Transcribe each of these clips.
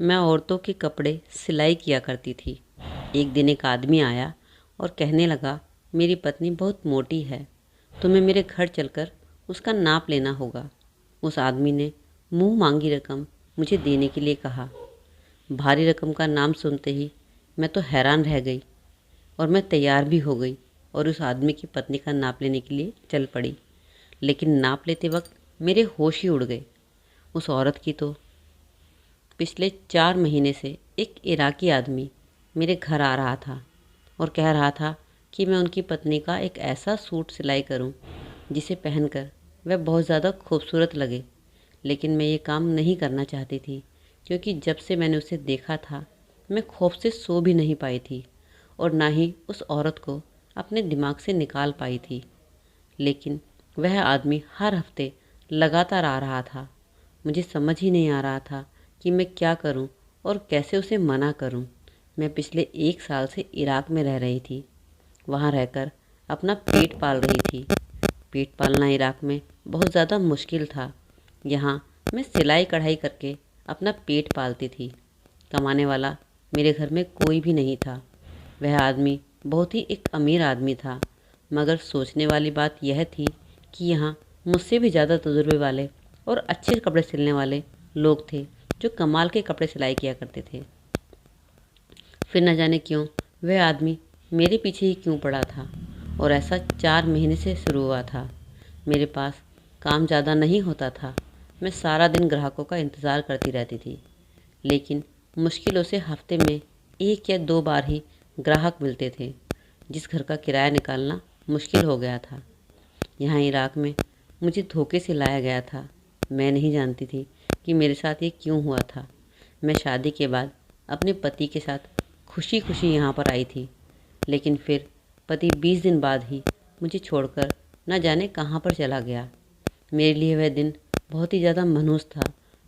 मैं औरतों के कपड़े सिलाई किया करती थी। एक दिन एक आदमी आया और कहने लगा, मेरी पत्नी बहुत मोटी है, तुम्हें मेरे घर चलकर उसका नाप लेना होगा। उस आदमी ने मुंह मांगी रकम मुझे देने के लिए कहा। भारी रकम का नाम सुनते ही मैं तो हैरान रह गई और मैं तैयार भी हो गई और उस आदमी की पत्नी का नाप लेने के लिए चल पड़ी। लेकिन नाप लेते वक्त मेरे होश ही उड़ गए। उस औरत की तो पिछले 4 महीने से एक इराकी आदमी मेरे घर आ रहा था और कह रहा था कि मैं उनकी पत्नी का एक ऐसा सूट सिलाई करूं जिसे पहनकर वह बहुत ज़्यादा खूबसूरत लगे। लेकिन मैं ये काम नहीं करना चाहती थी, क्योंकि जब से मैंने उसे देखा था मैं खौफ से सो भी नहीं पाई थी और ना ही उस औरत को अपने दिमाग से निकाल पाई थी। लेकिन वह आदमी हर हफ्ते लगातार आ रहा था। मुझे समझ ही नहीं आ रहा था कि मैं क्या करूं और कैसे उसे मना करूं। मैं पिछले 1 साल से इराक में रह रही थी। वहां रहकर अपना पेट पाल रही थी। पेट पालना इराक में बहुत ज़्यादा मुश्किल था। यहाँ मैं सिलाई कढ़ाई करके अपना पेट पालती थी। कमाने वाला मेरे घर में कोई भी नहीं था। वह आदमी बहुत ही एक अमीर आदमी था, मगर सोचने वाली बात यह थी कि यहाँ मुझसे भी ज़्यादा तजुर्बे वाले और अच्छे कपड़े सिलने वाले लोग थे जो कमाल के कपड़े सिलाई किया करते थे। फिर न जाने क्यों वह आदमी मेरे पीछे ही क्यों पड़ा था और ऐसा 4 महीने से शुरू हुआ था। मेरे पास काम ज़्यादा नहीं होता था। मैं सारा दिन ग्राहकों का इंतज़ार करती रहती थी, लेकिन मुश्किलों से हफ्ते में 1 या 2 बार ही ग्राहक मिलते थे। जिस घर का किराया निकालना मुश्किल हो गया था। यहाँ इराक में मुझे धोखे से लाया गया था। मैं नहीं जानती थी कि मेरे साथ ये क्यों हुआ था। मैं शादी के बाद अपने पति के साथ खुशी खुशी यहाँ पर आई थी, लेकिन फिर पति 20 दिन बाद ही मुझे छोड़कर न जाने कहाँ पर चला गया। मेरे लिए वह दिन बहुत ही ज़्यादा मनहूस था,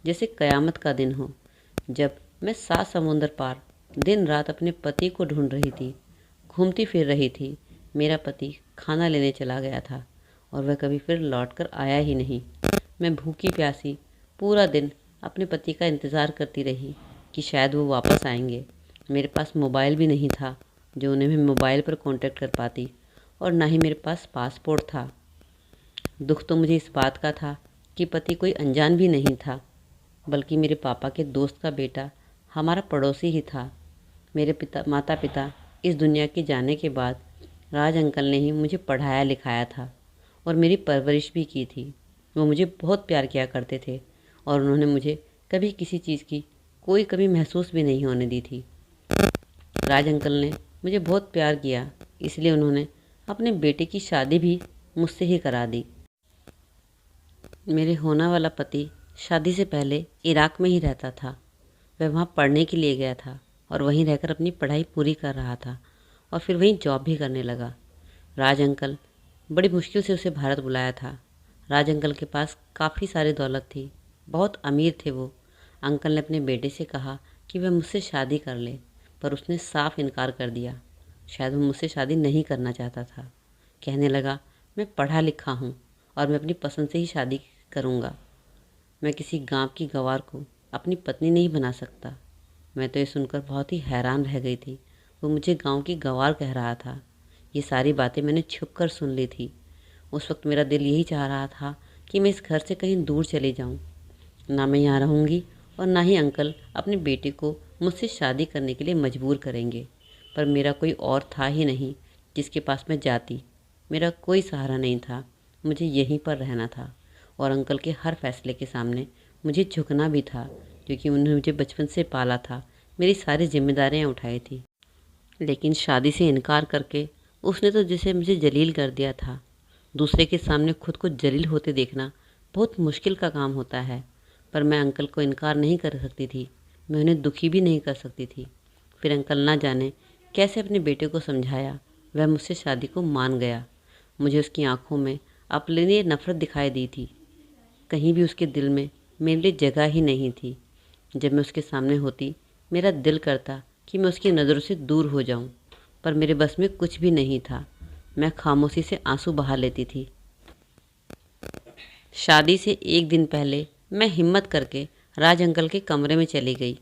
जैसे क़यामत का दिन हो। जब मैं 7 समुंदर पार दिन रात अपने पति को ढूंढ रही थी, घूमती फिर रही थी, मेरा पति खाना लेने चला गया था और वह कभी फिर लौट कर आया ही नहीं। मैं भूखी प्यासी पूरा दिन अपने पति का इंतज़ार करती रही कि शायद वो वापस आएंगे। मेरे पास मोबाइल भी नहीं था जो उन्हें मैं मोबाइल पर कांटेक्ट कर पाती, और ना ही मेरे पास पासपोर्ट था। दुख तो मुझे इस बात का था कि पति कोई अनजान भी नहीं था, बल्कि मेरे पापा के दोस्त का बेटा हमारा पड़ोसी ही था। मेरे माता पिता इस दुनिया के जाने के बाद राज अंकल ने ही मुझे पढ़ाया लिखाया था और मेरी परवरिश भी की थी। वो मुझे बहुत प्यार किया करते थे और उन्होंने मुझे कभी किसी चीज़ की कोई कमी महसूस भी नहीं होने दी थी। राज अंकल ने मुझे बहुत प्यार किया, इसलिए उन्होंने अपने बेटे की शादी भी मुझसे ही करा दी। मेरे होने वाला पति शादी से पहले इराक में ही रहता था। वह वहाँ पढ़ने के लिए गया था और वहीं रहकर अपनी पढ़ाई पूरी कर रहा था और फिर वहीं जॉब भी करने लगा। राज अंकल बड़ी मुश्किल से उसे भारत बुलाया था। राज अंकल के पास काफ़ी सारी दौलत थी, बहुत अमीर थे वो। अंकल ने अपने बेटे से कहा कि वह मुझसे शादी कर ले, पर उसने साफ इनकार कर दिया। शायद वो मुझसे शादी नहीं करना चाहता था। कहने लगा, मैं पढ़ा लिखा हूँ और मैं अपनी पसंद से ही शादी करूँगा। मैं किसी गांव की गंवार को अपनी पत्नी नहीं बना सकता। मैं तो ये सुनकर बहुत ही हैरान रह गई थी। वो मुझे गांव की गंवार कह रहा था। ये सारी बातें मैंने छुप कर सुन ली थी। उस वक्त मेरा दिल यही चाह रहा था कि मैं इस घर से कहीं दूर चली जाऊं। ना मैं यहाँ रहूँगी और ना ही अंकल अपने बेटे को मुझसे शादी करने के लिए मजबूर करेंगे। पर मेरा कोई और था ही नहीं जिसके पास मैं जाती। मेरा कोई सहारा नहीं था। मुझे यहीं पर रहना था और अंकल के हर फैसले के सामने मुझे झुकना भी था, क्योंकि उन्होंने मुझे बचपन से पाला था, मेरी सारी जिम्मेदारियां उठाई थी। लेकिन शादी से इनकार करके उसने तो जैसे मुझे जलील कर दिया था। दूसरे के सामने खुद को जलील होते देखना बहुत मुश्किल का काम होता है, पर मैं अंकल को इनकार नहीं कर सकती थी। मैं उन्हें दुखी भी नहीं कर सकती थी। फिर अंकल ना जाने कैसे अपने बेटे को समझाया, वह मुझसे शादी को मान गया। मुझे उसकी आंखों में अपने लिए नफ़रत दिखाई दी थी। कहीं भी उसके दिल में मेरे लिए जगह ही नहीं थी। जब मैं उसके सामने होती, मेरा दिल करता कि मैं उसकी नज़रों से दूर हो जाऊं, पर मेरे बस में कुछ भी नहीं था। मैं खामोशी से आंसू बहा लेती थी। शादी से एक दिन पहले मैं हिम्मत करके राज अंकल के कमरे में चली गई।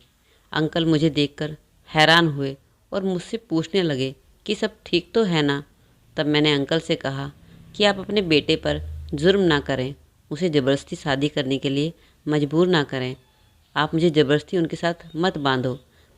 अंकल मुझे देखकर हैरान हुए और मुझसे पूछने लगे कि सब ठीक तो है ना। तब मैंने अंकल से कहा कि आप अपने बेटे पर जुर्म ना करें, उसे ज़बरदस्ती शादी करने के लिए मजबूर ना करें। आप मुझे ज़बरदस्ती उनके साथ मत बांधो।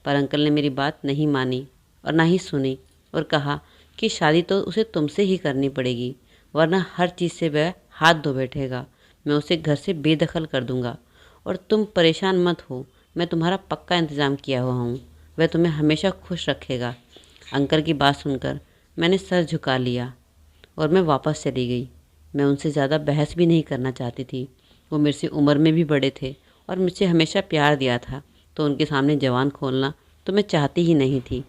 पर अंकल ने मेरी बात नहीं मानी और ना ही सुनी और कहा कि शादी तो उसे तुमसे ही करनी पड़ेगी, वरना हर चीज़ से वह हाथ धो बैठेगा। मैं उसे घर से बेदखल कर दूंगा और तुम परेशान मत हो, मैं तुम्हारा पक्का इंतज़ाम किया हुआ हूँ। वह तुम्हें हमेशा खुश रखेगा। अंकल की बात सुनकर मैंने सर झुका लिया और मैं वापस चली गई। मैं उनसे ज़्यादा बहस भी नहीं करना चाहती थी। वो मेरे से उम्र में भी बड़े थे और मुझसे हमेशा प्यार दिया था, तो उनके सामने जवान खोलना तो मैं चाहती ही नहीं थी।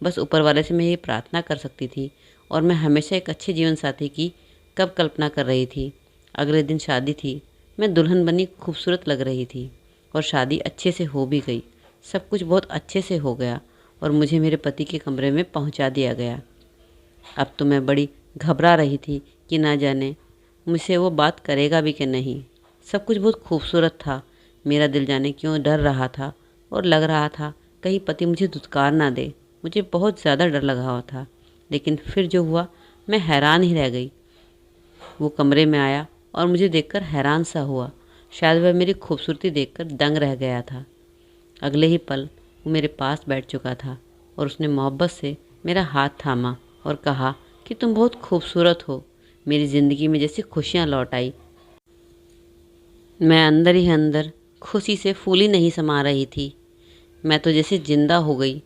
बस ऊपर वाले से मैं ये प्रार्थना कर सकती थी और मैं हमेशा एक अच्छे जीवन साथी की कब कल्पना कर रही थी। अगले दिन शादी थी। मैं दुल्हन बनी खूबसूरत लग रही थी और शादी अच्छे से हो भी गई। सब कुछ बहुत अच्छे से हो गया और मुझे मेरे पति के कमरे में पहुंचा दिया गया। अब तो मैं बड़ी घबरा रही थी कि ना जाने मुझसे वो बात करेगा भी कि नहीं। सब कुछ बहुत खूबसूरत था। मेरा दिल जाने क्यों डर रहा था और लग रहा था कहीं पति मुझे धुतकार ना दे। मुझे बहुत ज़्यादा डर लगा हुआ था। लेकिन फिर जो हुआ मैं हैरान ही रह गई। वो कमरे में आया और मुझे देखकर हैरान सा हुआ। शायद वह मेरी खूबसूरती देखकर दंग रह गया था। अगले ही पल वो मेरे पास बैठ चुका था और उसने मोहब्बत से मेरा हाथ थामा और कहा कि तुम बहुत खूबसूरत हो। मेरी ज़िंदगी में जैसी खुशियाँ लौट आई। मैं अंदर ही अंदर खुशी से फूली नहीं समा रही थी। मैं तो जैसे जिंदा हो गई।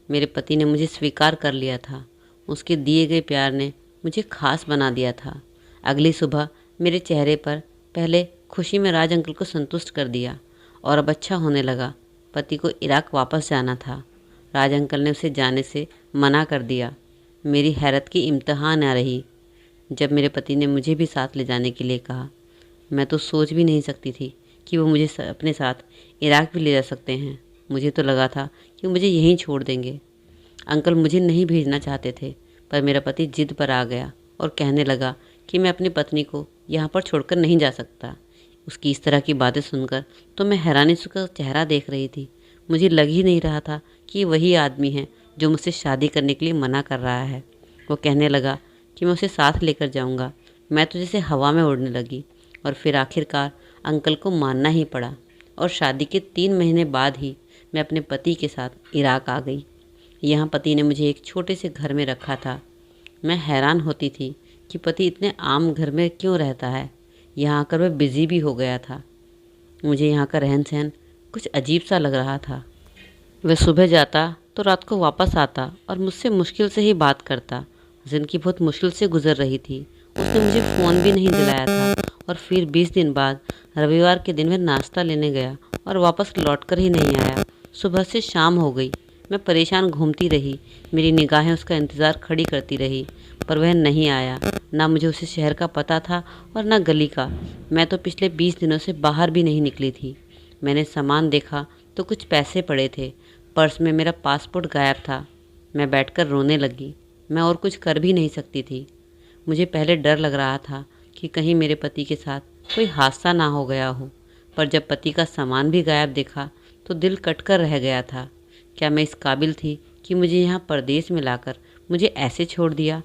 मेरे पति ने मुझे स्वीकार कर लिया था। उसके दिए गए प्यार ने मुझे खास बना दिया था। अगली सुबह मेरे चेहरे पर पहले खुशी में राज अंकल को संतुष्ट कर दिया और अब अच्छा होने लगा। पति को इराक वापस जाना था। राज अंकल ने उसे जाने से मना कर दिया। मेरी हैरत की इम्तहान आ रही जब मेरे पति ने मुझे भी साथ ले जाने के लिए कहा। मैं तो सोच भी नहीं सकती थी कि वो मुझे अपने साथ इराक भी ले जा सकते हैं। मुझे तो लगा था कि मुझे यहीं छोड़ देंगे। अंकल मुझे नहीं भेजना चाहते थे, पर मेरा पति जिद पर आ गया और कहने लगा कि मैं अपनी पत्नी को यहाँ पर छोड़कर नहीं जा सकता। उसकी इस तरह की बातें सुनकर तो मैं हैरानी से उसका चेहरा देख रही थी। मुझे लग ही नहीं रहा था कि ये वही आदमी है जो मुझसे शादी करने के लिए मना कर रहा है। वो कहने लगा कि मैं उसे साथ लेकर जाऊँगा। मैं तो जैसे हवा में उड़ने लगी और फिर आखिरकार अंकल को मानना ही पड़ा और शादी के 3 महीने बाद ही मैं अपने पति के साथ इराक आ गई। यहाँ पति ने मुझे एक छोटे से घर में रखा था। मैं हैरान होती थी कि पति इतने आम घर में क्यों रहता है। यहाँ आकर वह बिज़ी भी हो गया था। मुझे यहाँ का रहन सहन कुछ अजीब सा लग रहा था। वह सुबह जाता तो रात को वापस आता और मुझसे मुश्किल से ही बात करता। ज़िंदगी बहुत मुश्किल से गुजर रही थी। उसने मुझे फ़ोन भी नहीं दिलाया था और फिर 20 दिन बाद रविवार के दिन वह नाश्ता लेने गया और वापस लौट कर ही नहीं आया। सुबह से शाम हो गई। मैं परेशान घूमती रही। मेरी निगाहें उसका इंतज़ार खड़ी करती रही, पर वह नहीं आया। ना मुझे उसे शहर का पता था और ना गली का। मैं तो पिछले 20 दिनों से बाहर भी नहीं निकली थी। मैंने सामान देखा तो कुछ पैसे पड़े थे। पर्स में मेरा पासपोर्ट गायब था। मैं बैठकर रोने लगी। मैं और कुछ कर भी नहीं सकती थी। मुझे पहले डर लग रहा था कि कहीं मेरे पति के साथ कोई हादसा ना हो गया हो, पर जब पति का सामान भी गायब देखा तो दिल कटकर रह गया था। क्या मैं इस काबिल थी कि मुझे यहाँ परदेश में लाकर मुझे ऐसे छोड़ दिया?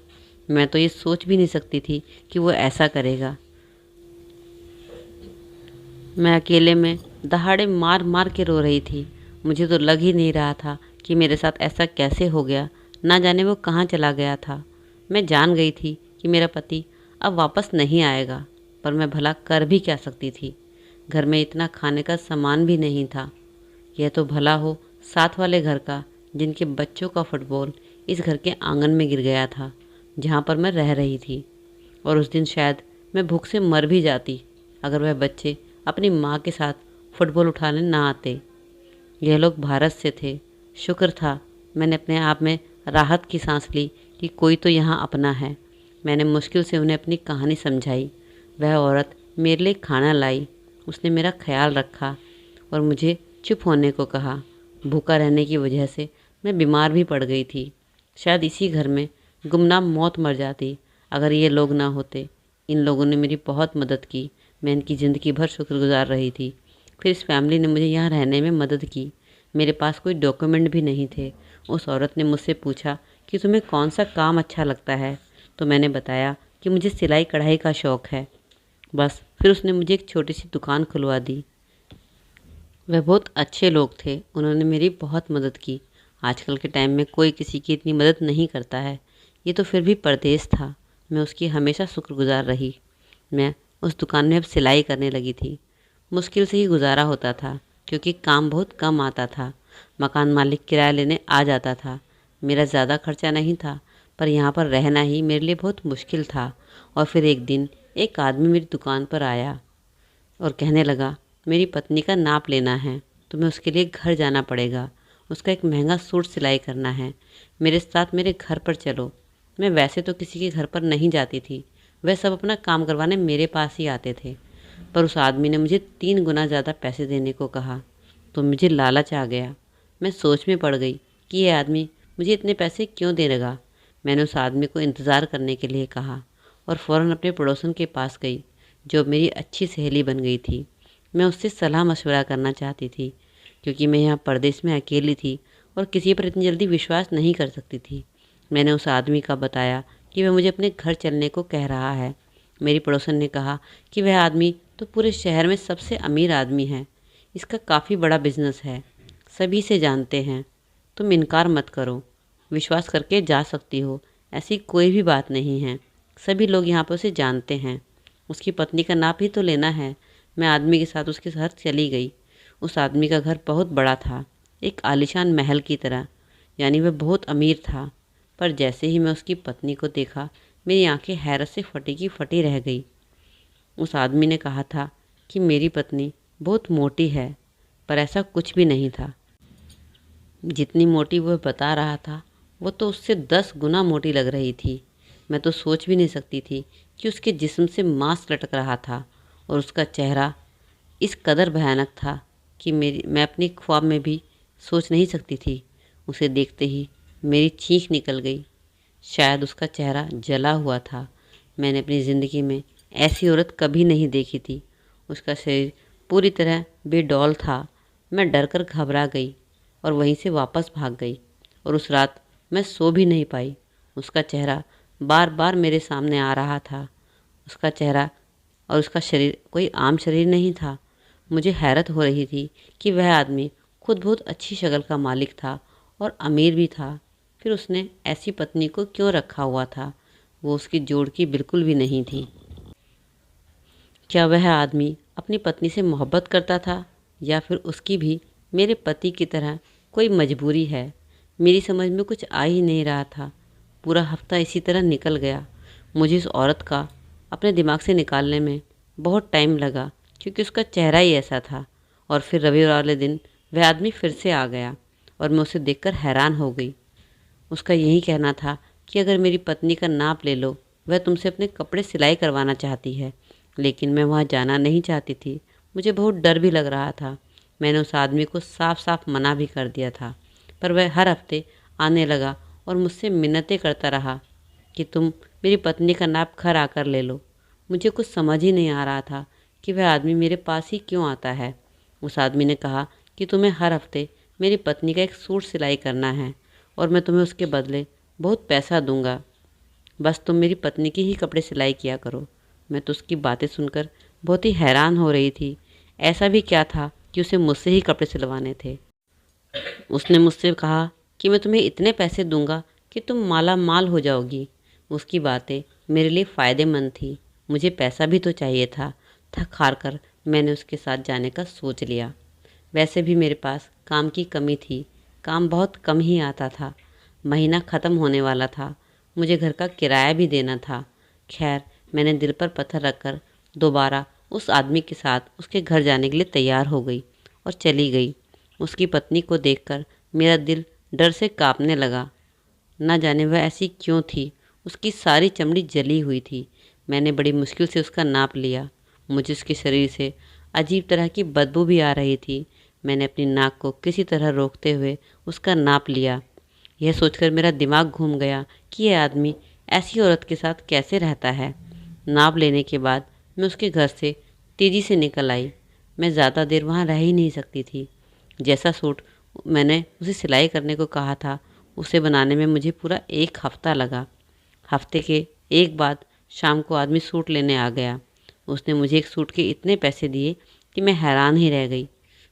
मैं तो ये सोच भी नहीं सकती थी कि वो ऐसा करेगा। मैं अकेले में दहाड़े मार मार के रो रही थी। मुझे तो लग ही नहीं रहा था कि मेरे साथ ऐसा कैसे हो गया। ना जाने वो कहाँ चला गया था। मैं जान गई थी कि मेरा पति अब वापस नहीं आएगा, पर मैं भला कर भी क्या सकती थी। घर में इतना खाने का सामान भी नहीं था। यह तो भला हो साथ वाले घर का, जिनके बच्चों का फुटबॉल इस घर के आंगन में गिर गया था जहाँ पर मैं रह रही थी। और उस दिन शायद मैं भूख से मर भी जाती अगर वह बच्चे अपनी माँ के साथ फुटबॉल उठाने ना आते। यह लोग भारत से थे। शुक्र था मैंने अपने आप में राहत की सांस ली कि कोई तो यहाँ अपना है। मैंने मुश्किल से उन्हें अपनी कहानी समझाई। वह औरत मेरे लिए खाना लाई। उसने मेरा ख्याल रखा और मुझे चुप होने को कहा। भूखा रहने की वजह से मैं बीमार भी पड़ गई थी। शायद इसी घर में गुमनाम मौत मर जाती अगर ये लोग ना होते। इन लोगों ने मेरी बहुत मदद की। मैं इनकी ज़िंदगी भर शुक्रगुजार रही थी। फिर इस फैमिली ने मुझे यहाँ रहने में मदद की। मेरे पास कोई डॉक्यूमेंट भी नहीं थे। उस औरत ने मुझसे पूछा कि तुम्हें कौन सा काम अच्छा लगता है, तो मैंने बताया कि मुझे सिलाई कढ़ाई का शौक़ है। बस फिर उसने मुझे एक छोटी सी दुकान खुलवा दी। वह बहुत अच्छे लोग थे, उन्होंने मेरी बहुत मदद की। आजकल के टाइम में कोई किसी की इतनी मदद नहीं करता है। ये तो फिर भी परदेश था, मैं उसकी हमेशा शुक्रगुजार रही। मैं उस दुकान में अब सिलाई करने लगी थी। मुश्किल से ही गुजारा होता था क्योंकि काम बहुत कम आता था। मकान मालिक किराया लेने आ जाता था। मेरा ज़्यादा खर्चा नहीं था, पर यहाँ पर रहना ही मेरे लिए बहुत मुश्किल था। और फिर एक दिन एक आदमी मेरी दुकान पर आया और कहने लगा, मेरी पत्नी का नाप लेना है, तुम्हें उसके लिए घर जाना पड़ेगा। उसका एक महंगा सूट सिलाई करना है, मेरे साथ मेरे घर पर चलो। मैं वैसे तो किसी के घर पर नहीं जाती थी, वह सब अपना काम करवाने मेरे पास ही आते थे, पर उस आदमी ने मुझे 3 गुना ज़्यादा पैसे देने को कहा तो मुझे लालच आ गया। मैं सोच में पड़ गई कि यह आदमी मुझे इतने पैसे क्यों दे लगा। मैंने उस आदमी को इंतज़ार करने के लिए कहा और फ़ौरन अपने पड़ोसन के पास गई, जो मेरी अच्छी सहेली बन गई थी। मैं उससे सलाह मशवरा करना चाहती थी क्योंकि मैं यहाँ परदेश में अकेली थी और किसी पर इतनी जल्दी विश्वास नहीं कर सकती थी। मैंने उस आदमी का बताया कि वह मुझे अपने घर चलने को कह रहा है। मेरी पड़ोसन ने कहा कि वह आदमी तो पूरे शहर में सबसे अमीर आदमी है, इसका काफ़ी बड़ा बिजनेस है, सभी से जानते हैं। तुम इनकार मत करो, विश्वास करके जा सकती हो, ऐसी कोई भी बात नहीं है। सभी लोग यहाँ पर उसे जानते हैं। उसकी पत्नी का नाप ही तो लेना है। मैं आदमी के साथ उसके घर चली गई। उस आदमी का घर बहुत बड़ा था, एक आलीशान महल की तरह, यानी वह बहुत अमीर था। पर जैसे ही मैं उसकी पत्नी को देखा, मेरी आंखें हैरत से फटी की फटी रह गई। उस आदमी ने कहा था कि मेरी पत्नी बहुत मोटी है, पर ऐसा कुछ भी नहीं था। जितनी मोटी वह बता रहा था, वो तो उससे 10 गुना मोटी लग रही थी। मैं तो सोच भी नहीं सकती थी कि उसके जिस्म से मांस लटक रहा था और उसका चेहरा इस कदर भयानक था कि मैं अपनी ख्वाब में भी सोच नहीं सकती थी। उसे देखते ही मेरी चीख निकल गई। शायद उसका चेहरा जला हुआ था। मैंने अपनी ज़िंदगी में ऐसी औरत कभी नहीं देखी थी। उसका शरीर पूरी तरह बेडौल था। मैं डर कर घबरा गई और वहीं से वापस भाग गई और उस रात मैं सो भी नहीं पाई। उसका चेहरा बार बार मेरे सामने आ रहा था। उसका चेहरा और उसका शरीर कोई आम शरीर नहीं था। मुझे हैरत हो रही थी कि वह आदमी खुद बहुत अच्छी शक्ल का मालिक था और अमीर भी था। फिर उसने ऐसी पत्नी को क्यों रखा हुआ था? वो उसकी जोड़ की बिल्कुल भी नहीं थी। क्या वह आदमी अपनी पत्नी से मोहब्बत करता था या फिर उसकी भी मेरे पति की तरह कोई मजबूरी है? मेरी समझ में कुछ आ ही नहीं रहा था। पूरा हफ्ता इसी तरह निकल गया। मुझे इस औरत का अपने दिमाग से निकालने में बहुत टाइम लगा क्योंकि उसका चेहरा ही ऐसा था। और फिर रविवार वाले दिन वह आदमी फिर से आ गया और मैं उसे देखकर हैरान हो गई। उसका यही कहना था कि अगर मेरी पत्नी का नाप ले लो, वह तुमसे अपने कपड़े सिलाई करवाना चाहती है। लेकिन मैं वहाँ जाना नहीं चाहती थी। मुझे बहुत डर भी लग रहा था। मैंने उस आदमी को साफ साफ मना भी कर दिया था, पर वह हर हफ्ते आने लगा और मुझसे मिन्नतें करता रहा कि तुम मेरी पत्नी का नाप घर आकर ले लो। मुझे कुछ समझ ही नहीं आ रहा था कि वह आदमी मेरे पास ही क्यों आता है। उस आदमी ने कहा कि तुम्हें हर हफ्ते मेरी पत्नी का एक सूट सिलाई करना है और मैं तुम्हें उसके बदले बहुत पैसा दूंगा। बस तुम मेरी पत्नी की ही कपड़े सिलाई किया करो। मैं तो उसकी बातें सुनकर बहुत ही हैरान हो रही थी। ऐसा भी क्या था कि उसे मुझसे ही कपड़े सिलवाने थे? उसने मुझसे कहा कि मैं तुम्हें इतने पैसे दूंगा कि तुम माला माल हो जाओगी। उसकी बातें मेरे लिए फ़ायदेमंद थी। मुझे पैसा भी तो चाहिए था। थक हार कर मैंने उसके साथ जाने का सोच लिया। वैसे भी मेरे पास काम की कमी थी। काम बहुत कम ही आता था। महीना ख़त्म होने वाला था। मुझे घर का किराया भी देना था। खैर, मैंने दिल पर पत्थर रखकर दोबारा उस आदमी के साथ उसके घर जाने के लिए तैयार हो गई और चली गई। उसकी पत्नी को देखकर मेरा दिल डर से कांपने लगा। न जाने वह ऐसी क्यों थी। उसकी सारी चमड़ी जली हुई थी। मैंने बड़ी मुश्किल से उसका नाप लिया। मुझे उसके शरीर से अजीब तरह की बदबू भी आ रही थी। मैंने अपनी नाक को किसी तरह रोकते हुए उसका नाप लिया। यह सोचकर मेरा दिमाग घूम गया कि यह आदमी ऐसी औरत के साथ कैसे रहता है। नाप लेने के बाद मैं उसके घर से तेज़ी से निकल आई। मैं ज़्यादा देर वहाँ रह ही नहीं सकती थी। जैसा सूट मैंने उसे सिलाई करने को कहा था, उसे बनाने में मुझे पूरा 1 हफ़्ता लगा। हफ्ते के एक बाद शाम को आदमी सूट लेने आ गया। उसने मुझे एक सूट के इतने पैसे दिए कि मैं हैरान ही रह गई।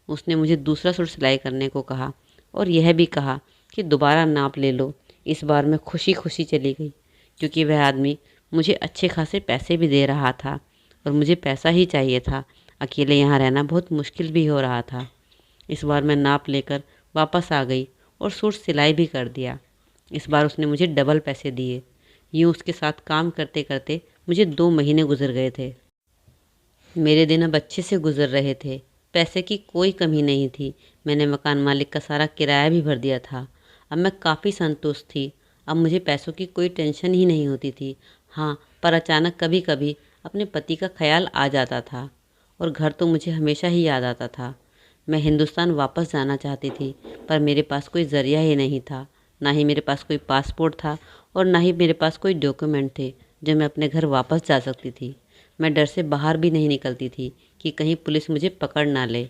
उसने मुझे दूसरा सूट सिलाई करने को कहा और यह भी कहा कि दोबारा नाप ले लो। इस बार मैं खुशी खुशी चली गई, क्योंकि वह आदमी मुझे अच्छे खासे पैसे भी दे रहा था और मुझे पैसा ही चाहिए था। अकेले यहाँ रहना बहुत मुश्किल भी हो रहा था। इस बार मैं नाप लेकर वापस आ गई और सूट सिलाई भी कर दिया। इस बार उसने मुझे डबल पैसे दिए। यूँ उसके साथ काम करते करते मुझे 2 महीने गुजर गए थे। मेरे दिन अब अच्छे से गुजर रहे थे। पैसे की कोई कमी नहीं थी। मैंने मकान मालिक का सारा किराया भी भर दिया था। अब मैं काफ़ी संतुष्ट थी। अब मुझे पैसों की कोई टेंशन ही नहीं होती थी। हाँ, पर अचानक कभी कभी अपने पति का ख्याल आ जाता था और घर तो मुझे हमेशा ही याद आता था। मैं हिंदुस्तान वापस जाना चाहती थी, पर मेरे पास कोई ज़रिया ही नहीं था। ना ही मेरे पास कोई पासपोर्ट था और ना ही मेरे पास कोई डॉक्यूमेंट थे जो मैं अपने घर वापस जा सकती थी। मैं डर से बाहर भी नहीं निकलती थी कि कहीं पुलिस मुझे पकड़ ना ले।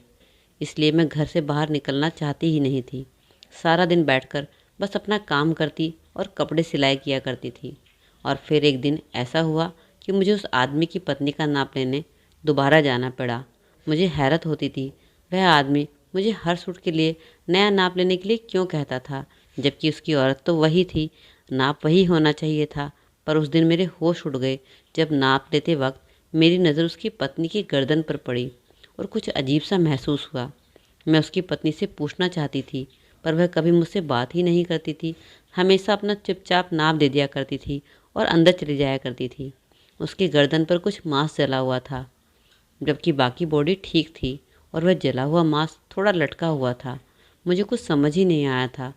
इसलिए मैं घर से बाहर निकलना चाहती ही नहीं थी। सारा दिन बैठकर बस अपना काम करती और कपड़े सिलाई किया करती थी। और फिर एक दिन ऐसा हुआ कि मुझे उस आदमी की पत्नी का नाप लेने दोबारा जाना पड़ा। मुझे हैरत होती थी, वह आदमी मुझे हर सूट के लिए नया नाप लेने के लिए क्यों कहता था, जबकि उसकी औरत तो वही थी। नाप वही होना चाहिए था। पर उस दिन मेरे होश उड़ गए जब नाप लेते वक्त मेरी नज़र उसकी पत्नी की गर्दन पर पड़ी और कुछ अजीब सा महसूस हुआ। मैं उसकी पत्नी से पूछना चाहती थी, पर वह कभी मुझसे बात ही नहीं करती थी। हमेशा अपना चुपचाप नाप दे दिया करती थी और अंदर चली जाया करती थी। उसकी गर्दन पर कुछ मांस जला हुआ था, जबकि बाकी बॉडी ठीक थी और वह जला हुआ मांस थोड़ा लटका हुआ था। मुझे कुछ समझ ही नहीं आया था।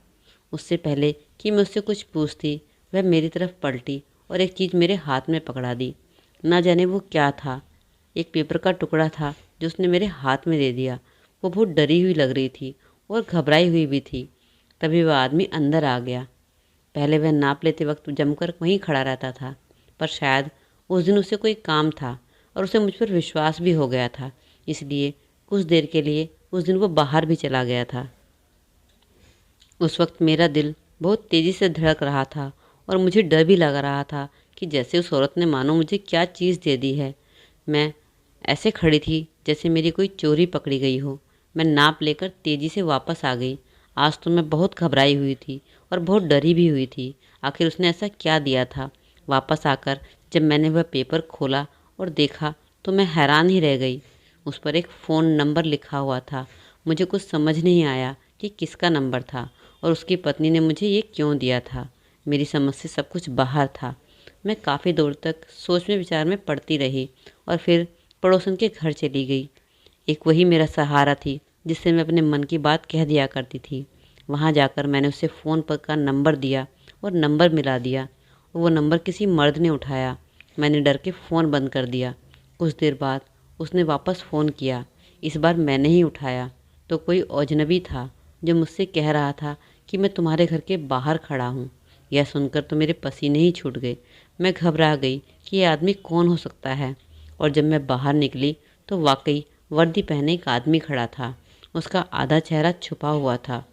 उससे पहले कि मैं उससे कुछ पूछती, वह मेरी तरफ पलटी और एक चीज़ मेरे हाथ में पकड़ा दी। ना जाने वो क्या था। एक पेपर का टुकड़ा था जो उसने मेरे हाथ में दे दिया। वो बहुत डरी हुई लग रही थी और घबराई हुई भी थी। तभी वह आदमी अंदर आ गया। पहले वह नाप लेते वक्त जमकर वहीं खड़ा रहता था, पर शायद उस दिन उसे कोई काम था और उसे मुझ पर विश्वास भी हो गया था। इसलिए कुछ देर के लिए उस दिन वो बाहर भी चला गया था। उस वक्त मेरा दिल बहुत तेज़ी से धड़क रहा था और मुझे डर भी लग रहा था कि जैसे उस औरत ने मानो मुझे क्या चीज़ दे दी है। मैं ऐसे खड़ी थी जैसे मेरी कोई चोरी पकड़ी गई हो। मैं नाप लेकर तेज़ी से वापस आ गई। आज तो मैं बहुत घबराई हुई थी और बहुत डरी भी हुई थी। आखिर उसने ऐसा क्या दिया था। वापस आकर जब मैंने वह पेपर खोला और देखा तो मैं हैरान ही रह गई। उस पर एक फ़ोन नंबर लिखा हुआ था। मुझे कुछ समझ नहीं आया कि किसका नंबर था और उसकी पत्नी ने मुझे ये क्यों दिया था। मेरी समझ से सब कुछ बाहर था। मैं काफ़ी देर तक सोच में विचार में पड़ती रही और फिर पड़ोसन के घर चली गई। एक वही मेरा सहारा थी जिससे मैं अपने मन की बात कह दिया करती थी। वहाँ जाकर मैंने उसे फ़ोन पर का नंबर दिया और नंबर मिला दिया। वो नंबर किसी मर्द ने उठाया। मैंने डर के फ़ोन बंद कर दिया। कुछ देर बाद उसने वापस फ़ोन किया। इस बार मैंने ही उठाया तो कोई अजनबी था जो मुझसे कह रहा था कि मैं तुम्हारे घर के बाहर खड़ा हूँ। यह सुनकर तो मेरे पसीने ही छूट गए। मैं घबरा गई कि यह आदमी कौन हो सकता है। और जब मैं बाहर निकली तो वाकई वर्दी पहने एक आदमी खड़ा था। उसका आधा चेहरा छुपा हुआ था।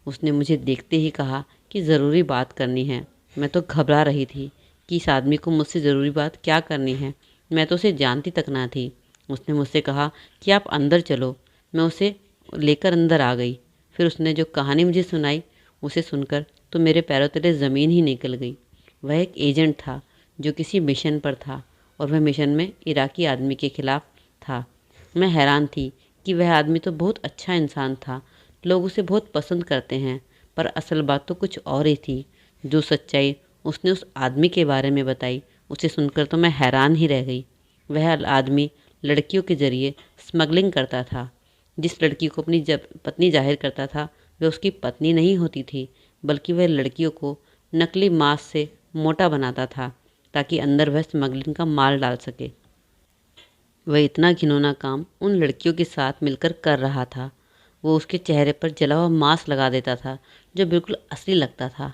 उसने मुझे देखते ही कहा कि ज़रूरी बात करनी है। मैं तो घबरा रही थी कि इस आदमी को मुझसे ज़रूरी बात क्या करनी है। मैं तो उसे जानती तक ना थी। उसने मुझसे कहा कि आप अंदर चलो। मैं उसे लेकर अंदर आ गई। फिर उसने जो कहानी मुझे सुनाई, उसे सुनकर तो मेरे पैरों तले ज़मीन ही निकल गई। वह एक एजेंट था जो किसी मिशन पर था और वह मिशन में इराकी आदमी के खिलाफ था। मैं हैरान थी कि वह आदमी तो बहुत अच्छा इंसान था। लोग उसे बहुत पसंद करते हैं, पर असल बात तो कुछ और ही थी। जो सच्चाई उसने उस आदमी के बारे में बताई, उसे सुनकर तो मैं हैरान ही रह गई। वह आदमी लड़कियों के ज़रिए स्मगलिंग करता था। जिस लड़की को अपनी जब पत्नी जाहिर करता था, वह उसकी पत्नी नहीं होती थी, बल्कि वह लड़कियों को नकली मांस से मोटा बनाता था ताकि अंदर वह स्मगलिंग का माल डाल सके। वह इतना घिनौना काम उन लड़कियों के साथ मिलकर कर रहा था। वो उसके चेहरे पर जला हुआ मांस लगा देता था जो बिल्कुल असली लगता था।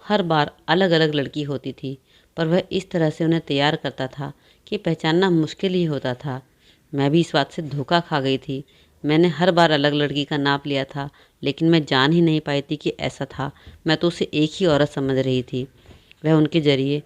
हर बार अलग अलग लड़की होती थी, पर वह इस तरह से उन्हें तैयार करता था कि पहचानना मुश्किल ही होता था। मैं भी इस बात से धोखा खा गई थी। मैंने हर बार अलग लड़की का नाप लिया था, लेकिन मैं जान ही नहीं पाई थी कि ऐसा था। मैं तो उसे एक ही औरत समझ रही थी। वह उनके ज़रिए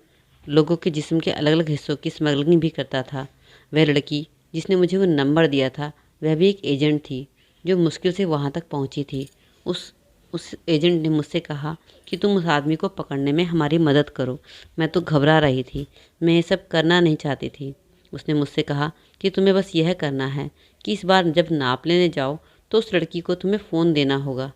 लोगों के जिस्म के अलग अलग हिस्सों की स्मगलिंग भी करता था। वह लड़की जिसने मुझे वो नंबर दिया था, वह भी एक एजेंट थी जो मुश्किल से वहाँ तक पहुँची थी। उस एजेंट ने मुझसे कहा कि तुम उस आदमी को पकड़ने में हमारी मदद करो। मैं तो घबरा रही थी, मैं ये सब करना नहीं चाहती थी। उसने मुझसे कहा कि तुम्हें बस यह करना है कि इस बार जब नाप लेने जाओ तो उस लड़की को तुम्हें फ़ोन देना होगा।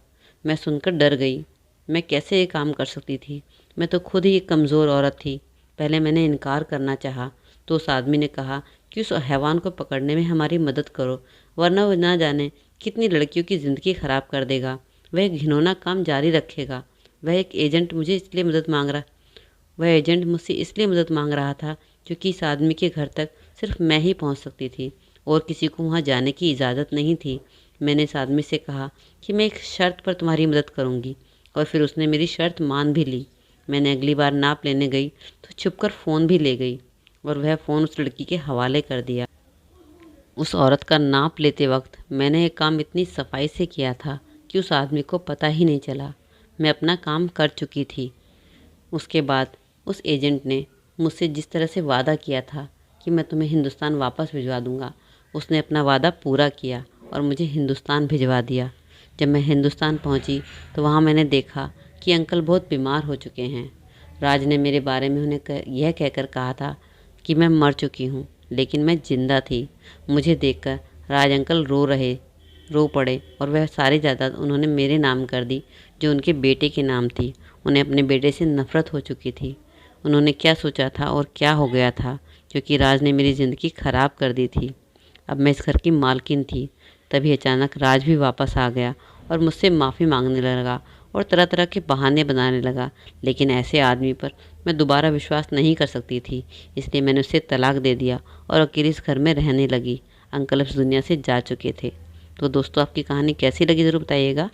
मैं सुनकर डर गई। मैं कैसे ये काम कर सकती थी? मैं तो खुद ही एक कमज़ोर औरत थी। पहले मैंने इनकार करना चाहा तो उस आदमी ने कहा कि उस हैवान को पकड़ने में हमारी मदद करो, वरना वो ना जाने कितनी लड़कियों की ज़िंदगी ख़राब कर देगा। वह एक घिनौना काम जारी रखेगा। वह एजेंट मुझसे इसलिए मदद मांग रहा था क्योंकि इस आदमी के घर तक सिर्फ मैं ही पहुंच सकती थी और किसी को वहां जाने की इजाज़त नहीं थी। मैंने इस आदमी से कहा कि मैं एक शर्त पर तुम्हारी मदद करूंगी, और फिर उसने मेरी शर्त मान भी ली। मैंने अगली बार नाप लेने गई तो छुपकर फ़ोन भी ले गई और वह फ़ोन उस लड़की के हवाले कर दिया। उस औरत का नाप लेते वक्त मैंने ये काम इतनी सफाई से किया था कि उस आदमी को पता ही नहीं चला। मैं अपना काम कर चुकी थी। उसके बाद उस एजेंट ने मुझसे जिस तरह से वादा किया था कि मैं तुम्हें हिंदुस्तान वापस भिजवा दूंगा, उसने अपना वादा पूरा किया और मुझे हिंदुस्तान भिजवा दिया। जब मैं हिंदुस्तान पहुंची तो वहां मैंने देखा कि अंकल बहुत बीमार हो चुके हैं। राज ने मेरे बारे में उन्हें यह कहकर कहा था कि मैं मर चुकी हूँ, लेकिन मैं जिंदा थी। मुझे देखकर राज अंकल रो पड़े और वह सारी जायदाद उन्होंने मेरे नाम कर दी जो उनके बेटे के नाम थी। उन्हें अपने बेटे से नफ़रत हो चुकी थी। उन्होंने क्या सोचा था और क्या हो गया था, क्योंकि राज ने मेरी ज़िंदगी ख़राब कर दी थी। अब मैं इस घर की मालकिन थी। तभी अचानक राज भी वापस आ गया और मुझसे माफ़ी मांगने लगा और तरह तरह के बहाने बनाने लगा। लेकिन ऐसे आदमी पर मैं दोबारा विश्वास नहीं कर सकती थी, इसलिए मैंने उसे तलाक दे दिया और अकेली इस घर में रहने लगी। अंकल इस दुनिया से जा चुके थे। तो दोस्तों, आपकी कहानी कैसी लगी ज़रूर बताइएगा।